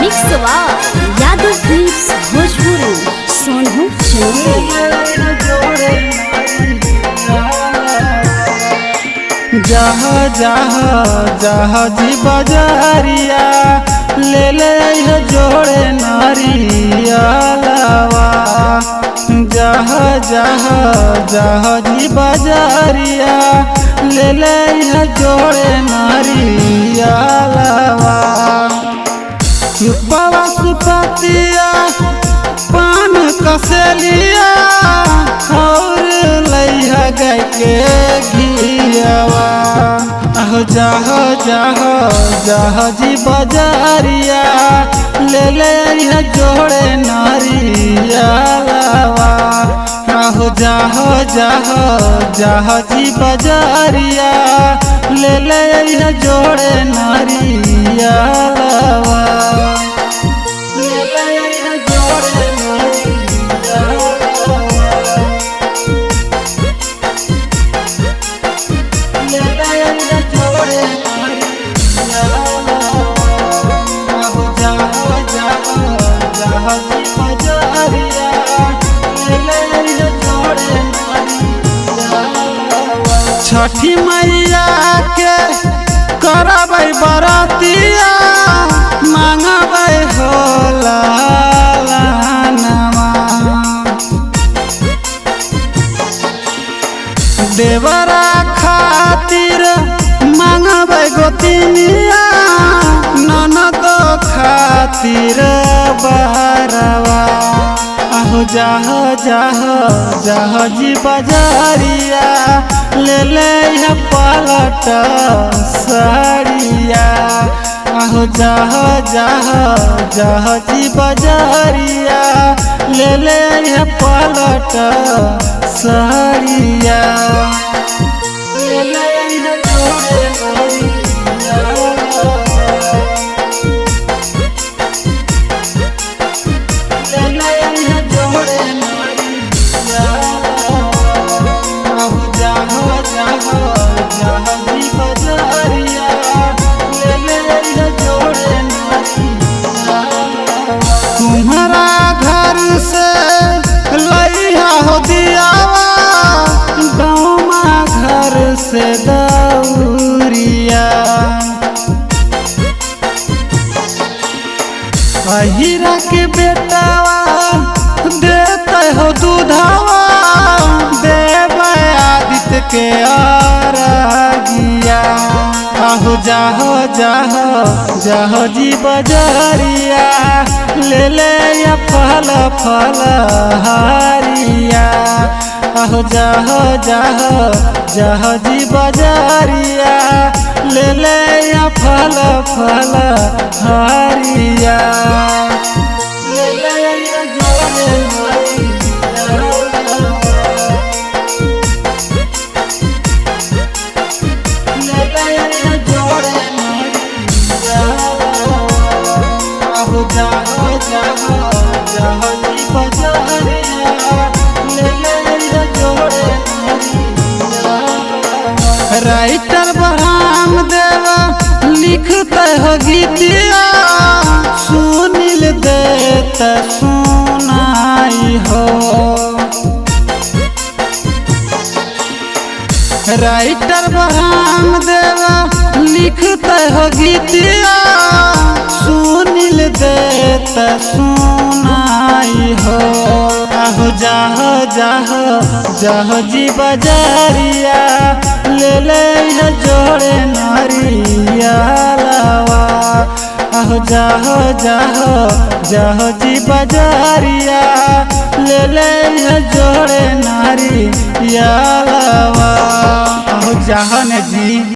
मिक्सवा Yadav films Bhojpuri Sonu जहाँ जहाँ जहाँ जी बजारिया ले ले जोड़े नारियलवा। जहाँ जहाँ जहाँ जी बजारिया ले ले जोड़े नारियलवा। सुपवा सुपतिया पान कसलिया और लइहा गाय के घियावा। अहो जाह जाह जाह जी बजारिया ले ले जोड़े नारियलवा। अहो जाह जाह जाह जी बजारिया ले ले जोड़े नारियलवा। छठी मैया के करबै बरतिया मांगबै होला लालनमा। देवरा खातिर मांगबै गोतिनिया ननद खातिर बरवा। अहो जाह जाह जाह जी बजारिया ले ले पलट साड़िया। अहो जाह जाह जाह जी बजारिया ले ले पलट साड़िया। तुम्हारा घर से लइहा हो दियावा गौमा घर से दौरिया। अहिरा के बेटावा देते हो दूधावा देवे आदित्य के अरगिया। अहो जाहो जाहो जाहो जी बजारिया ले ले फल फल हारिया। अहो जाहो जाहो जाहो जी बजारिया ले ले फल फल हारिया। राइटर बरहाम देवा लिखते हो गीतिया सुनील देते सुनाई हो। राइटर बरहाम देवा लिखते हो गीतिया सुनील देते सुनाई हो। अहो जाह जाह जाह जी बजारिया ले ले जोड़े नारियलवा। अहो जाह जाह जाह जी बजारिया ले ले जोड़े नारियलवा। अहो जाह ने जी।